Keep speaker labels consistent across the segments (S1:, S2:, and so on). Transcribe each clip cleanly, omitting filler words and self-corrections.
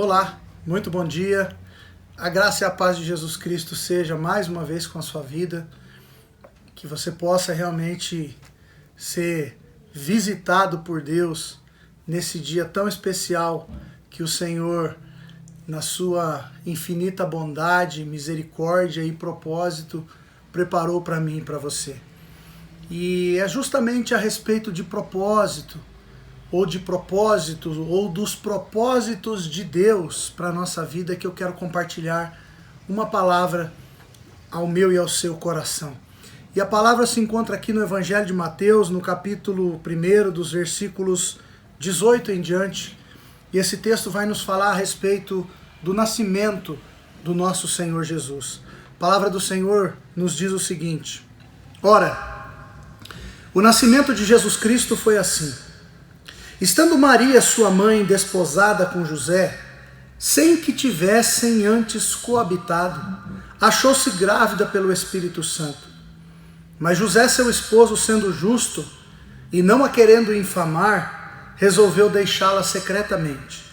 S1: Olá, muito bom dia. A graça e a paz de Jesus Cristo seja mais uma vez com a sua vida. Que você possa realmente ser visitado por Deus nesse dia tão especial que o Senhor, na sua infinita bondade, misericórdia e propósito, preparou para mim e para você. E é justamente a respeito de propósito, ou de propósitos, ou dos propósitos de Deus para a nossa vida que eu quero compartilhar uma palavra ao meu e ao seu coração. E a palavra se encontra aqui no Evangelho de Mateus, no capítulo 1, dos versículos 18 em diante. E esse texto vai nos falar a respeito do nascimento do nosso Senhor Jesus. A palavra do Senhor nos diz o seguinte: Ora, o nascimento de Jesus Cristo foi assim. Estando Maria, sua mãe, desposada com José, sem que tivessem antes coabitado, achou-se grávida pelo Espírito Santo. Mas José, seu esposo, sendo justo e não a querendo infamar, resolveu deixá-la secretamente.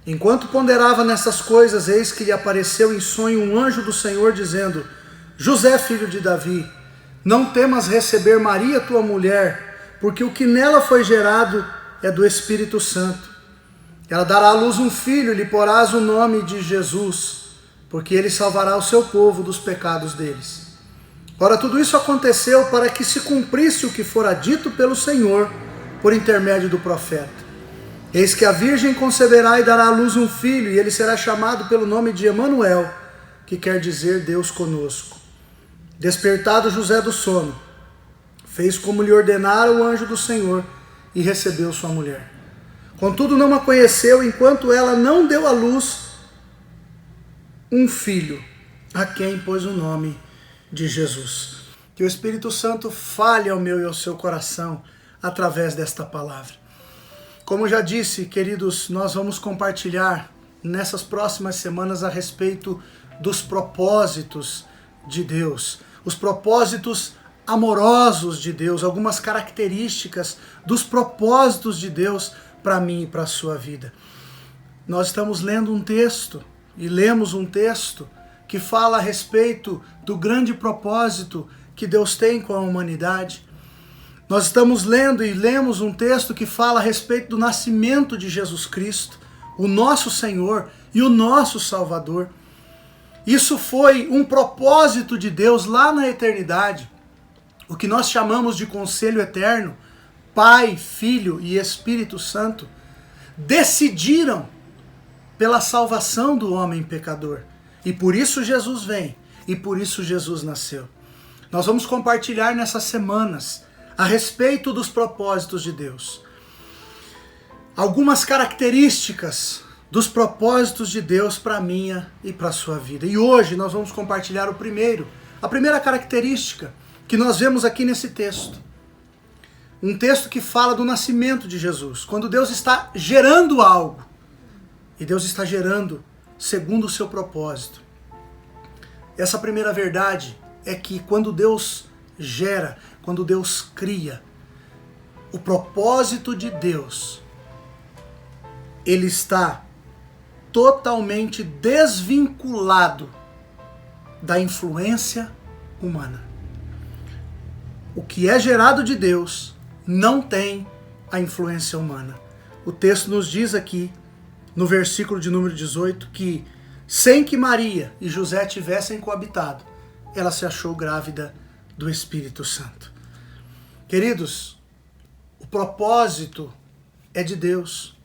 S1: Enquanto ponderava nessas coisas, eis que lhe apareceu em sonho um anjo do Senhor, dizendo: José, filho de Davi, não temas receber Maria, tua mulher, porque o que nela foi gerado é do Espírito Santo. Ela dará à luz um filho, e lhe porás o nome de Jesus, porque ele salvará o seu povo dos pecados deles. Ora, tudo isso aconteceu para que se cumprisse o que fora dito pelo Senhor por intermédio do profeta. Eis que a virgem conceberá e dará à luz um filho, e ele será chamado pelo nome de Emanuel, que quer dizer Deus conosco. Despertado José do sono, fez como lhe ordenara o anjo do Senhor, e recebeu sua mulher. Contudo, não a conheceu enquanto ela não deu à luz um filho, a quem pôs o nome de Jesus. Que o Espírito Santo fale ao meu e ao seu coração através desta palavra. Como já disse, queridos, nós vamos compartilhar nessas próximas semanas a respeito dos propósitos de Deus, os propósitos amorosos de Deus, algumas características dos propósitos de Deus para mim e para a sua vida. Nós estamos lendo um texto, e lemos um texto que fala a respeito do grande propósito que Deus tem com a humanidade. Nós estamos lendo e lemos um texto que fala a respeito do nascimento de Jesus Cristo, o nosso Senhor e o nosso Salvador. Isso foi um propósito de Deus lá na eternidade. O que nós chamamos de conselho eterno, Pai, Filho e Espírito Santo, decidiram pela salvação do homem pecador. E por isso Jesus vem, e por isso Jesus nasceu. Nós vamos compartilhar nessas semanas a respeito dos propósitos de Deus. Algumas características dos propósitos de Deus para a minha e para a sua vida. E hoje nós vamos compartilhar a primeira característica que nós vemos aqui nesse texto. Um texto que fala do nascimento de Jesus. Quando Deus está gerando algo. E Deus está gerando segundo o seu propósito. Essa primeira verdade é que quando Deus gera, quando Deus cria, o propósito de Deus, ele está totalmente desvinculado da influência humana. O que é gerado de Deus não tem a influência humana. O texto nos diz aqui, no versículo de número 18, que sem que Maria e José tivessem coabitado, ela se achou grávida do Espírito Santo. Queridos, o propósito é de Deus.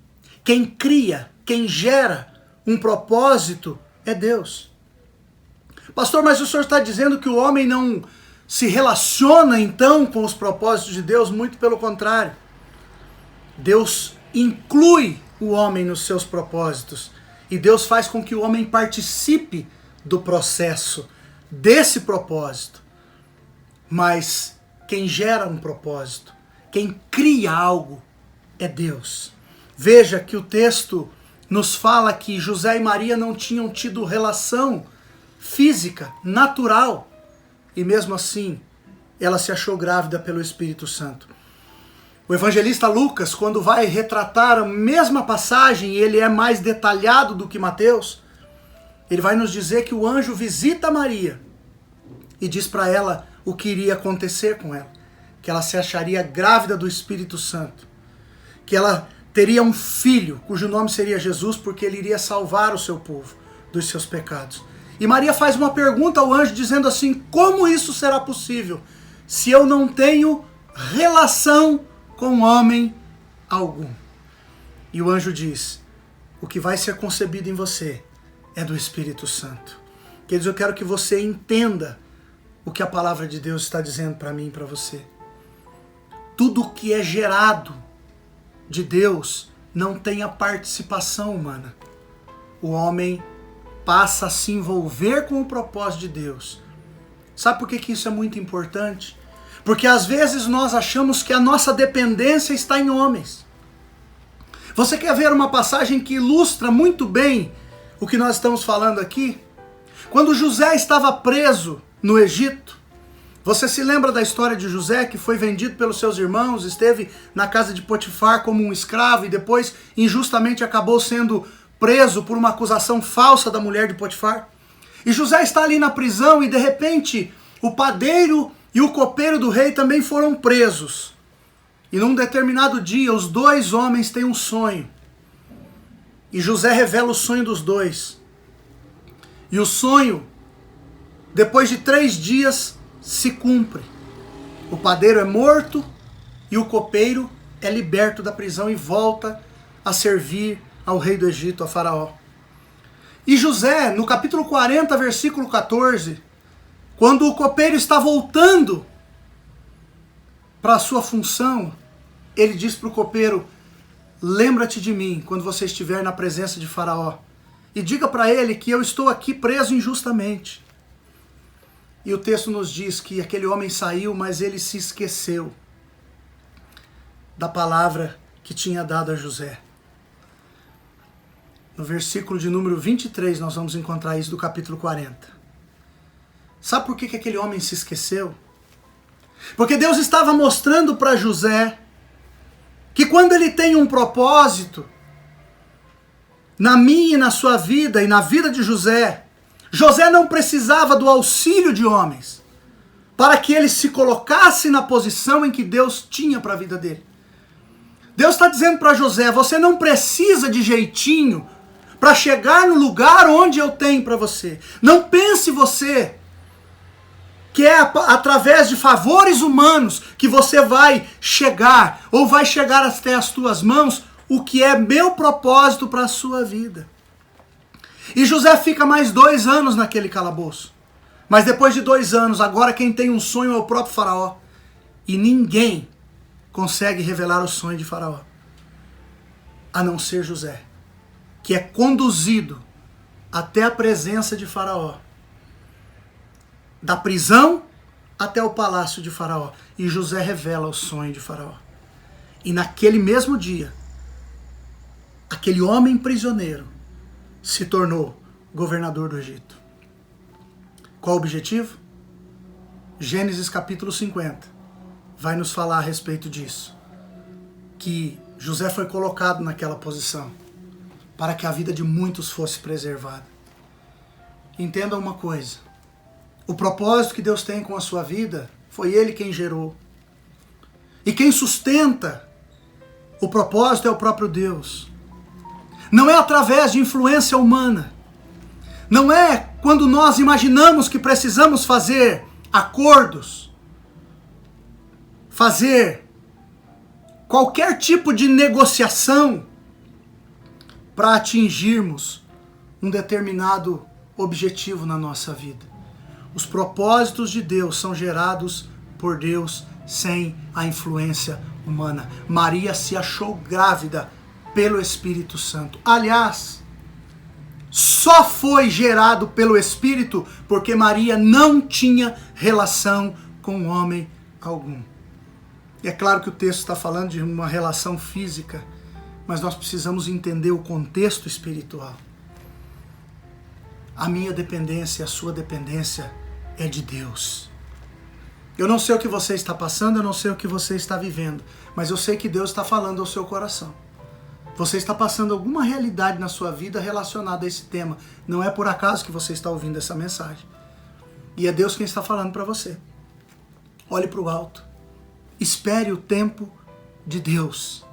S1: Quem cria, quem gera um propósito é Deus. Pastor, mas o senhor está dizendo que o homem não se relaciona então com os propósitos de Deus? Muito pelo contrário. Deus inclui o homem nos seus propósitos e Deus faz com que o homem participe do processo, desse propósito. Mas quem gera um propósito, quem cria algo é Deus. Veja que o texto nos fala que José e Maria não tinham tido relação física, natural, e mesmo assim ela se achou grávida pelo Espírito Santo. O evangelista Lucas, quando vai retratar a mesma passagem, ele é mais detalhado do que Mateus, ele vai nos dizer que o anjo visita Maria e diz para ela o que iria acontecer com ela, que ela se acharia grávida do Espírito Santo, que ela teria um filho, cujo nome seria Jesus, porque ele iria salvar o seu povo dos seus pecados. E Maria faz uma pergunta ao anjo, dizendo assim: como isso será possível, se eu não tenho relação com homem algum? E o anjo diz: o que vai ser concebido em você é do Espírito Santo. Queridos, eu quero que você entenda o que a palavra de Deus está dizendo para mim e para você. Tudo que é gerado de Deus não tem a participação humana. O homem passa a se envolver com o propósito de Deus. Sabe por que isso é muito importante? Porque às vezes nós achamos que a nossa dependência está em homens. Você quer ver uma passagem que ilustra muito bem o que nós estamos falando aqui? Quando José estava preso no Egito, você se lembra da história de José, que foi vendido pelos seus irmãos, esteve na casa de Potifar como um escravo e depois injustamente acabou sendo preso por uma acusação falsa da mulher de Potifar? E José está ali na prisão e de repente o padeiro e o copeiro do rei também foram presos. E num determinado dia os dois homens têm um sonho. E José revela o sonho dos dois. E o sonho, depois de 3 dias, se cumpre. O padeiro é morto e o copeiro é liberto da prisão e volta a servir ao rei do Egito, a Faraó. E José, no capítulo 40, versículo 14, quando o copeiro está voltando para a sua função, ele diz para o copeiro: lembra-te de mim quando você estiver na presença de Faraó e diga para ele que eu estou aqui preso injustamente. E o texto nos diz que aquele homem saiu, mas ele se esqueceu da palavra que tinha dado a José. No versículo de número 23 nós vamos encontrar isso do capítulo 40. Sabe por que aquele homem se esqueceu? Porque Deus estava mostrando para José que quando ele tem um propósito, na minha e na sua vida e na vida de José, José não precisava do auxílio de homens para que ele se colocasse na posição em que Deus tinha para a vida dele. Deus está dizendo para José: você não precisa de jeitinho para chegar no lugar onde eu tenho para você. Não pense você que é através de favores humanos que você vai chegar, ou vai chegar até as tuas mãos, o que é meu propósito para a sua vida. E José fica mais 2 anos naquele calabouço. Mas depois de 2 anos, agora quem tem um sonho é o próprio Faraó. E ninguém consegue revelar o sonho de Faraó, a não ser José, que é conduzido até a presença de Faraó, da prisão até o palácio de Faraó. E José revela o sonho de Faraó. E naquele mesmo dia, aquele homem prisioneiro se tornou governador do Egito. Qual o objetivo? Gênesis capítulo 50 vai nos falar a respeito disso. Que José foi colocado naquela posição para que a vida de muitos fosse preservada. Entenda uma coisa: o propósito que Deus tem com a sua vida, foi Ele quem gerou. E quem sustenta o propósito é o próprio Deus. Não é através de influência humana. Não é quando nós imaginamos que precisamos fazer acordos, fazer qualquer tipo de negociação para atingirmos um determinado objetivo na nossa vida. Os propósitos de Deus são gerados por Deus sem a influência humana. Maria se achou grávida pelo Espírito Santo. Aliás, só foi gerado pelo Espírito porque Maria não tinha relação com homem algum. E é claro que o texto está falando de uma relação física, mas nós precisamos entender o contexto espiritual. A minha dependência, a sua dependência é de Deus. Eu não sei o que você está passando, eu não sei o que você está vivendo, mas eu sei que Deus está falando ao seu coração. Você está passando alguma realidade na sua vida relacionada a esse tema. Não é por acaso que você está ouvindo essa mensagem. E é Deus quem está falando para você. Olhe para o alto. Espere o tempo de Deus.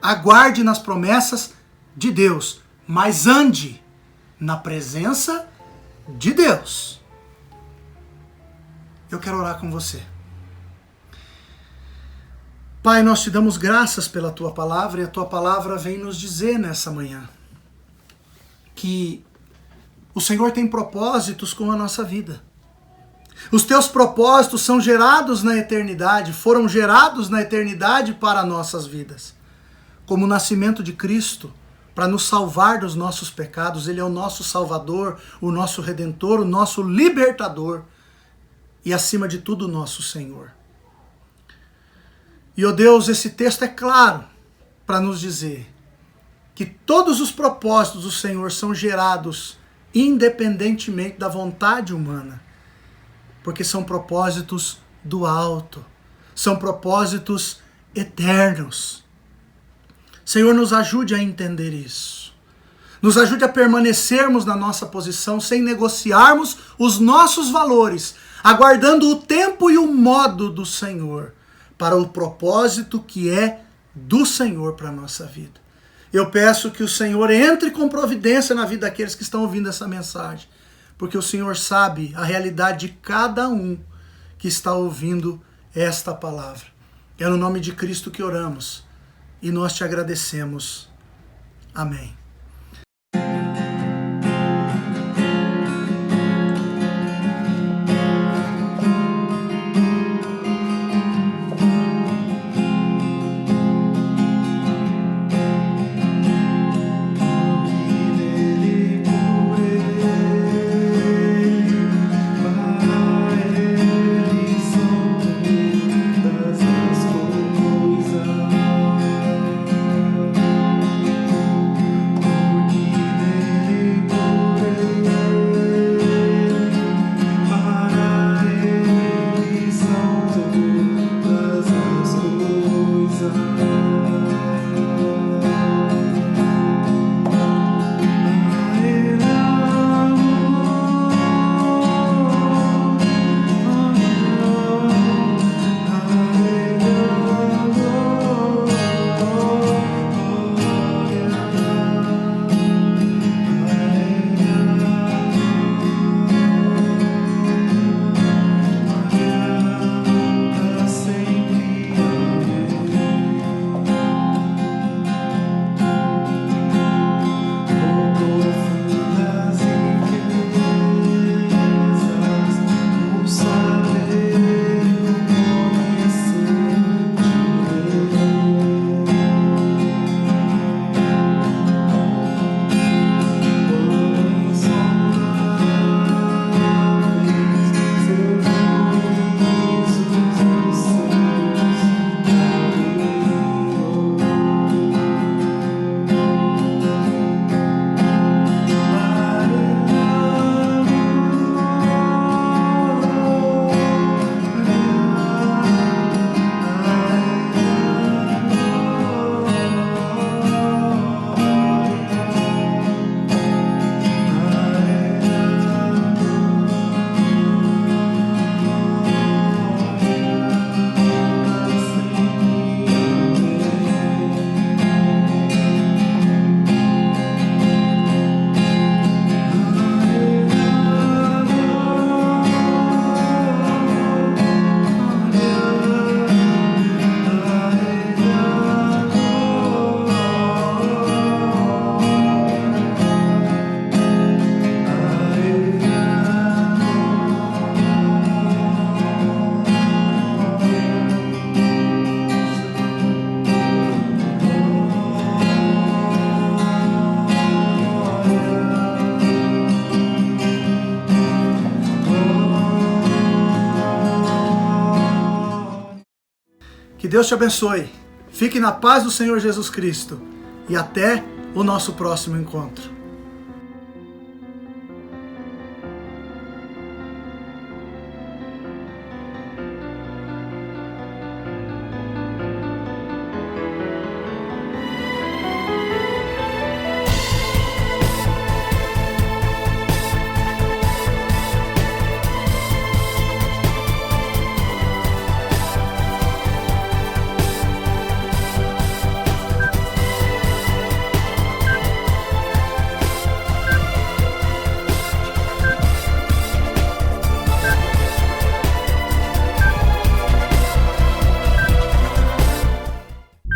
S1: Aguarde nas promessas de Deus, mas ande na presença de Deus. Eu quero orar com você. Pai, nós te damos graças pela tua palavra, e a tua palavra vem nos dizer nessa manhã que o Senhor tem propósitos com a nossa vida. Os teus propósitos são gerados na eternidade, foram gerados na eternidade para nossas vidas. Como o nascimento de Cristo, para nos salvar dos nossos pecados, Ele é o nosso Salvador, o nosso Redentor, o nosso Libertador e, acima de tudo, o nosso Senhor. E, ó Deus, esse texto é claro para nos dizer que todos os propósitos do Senhor são gerados independentemente da vontade humana, porque são propósitos do alto, são propósitos eternos. Senhor, nos ajude a entender isso. Nos ajude a permanecermos na nossa posição sem negociarmos os nossos valores, aguardando o tempo e o modo do Senhor, para o propósito que é do Senhor para a nossa vida. Eu peço que o Senhor entre com providência na vida daqueles que estão ouvindo essa mensagem, porque o Senhor sabe a realidade de cada um que está ouvindo esta palavra. É no nome de Cristo que oramos e nós te agradecemos. Amém. Que Deus te abençoe. Fique na paz do Senhor Jesus Cristo. E até o nosso próximo encontro.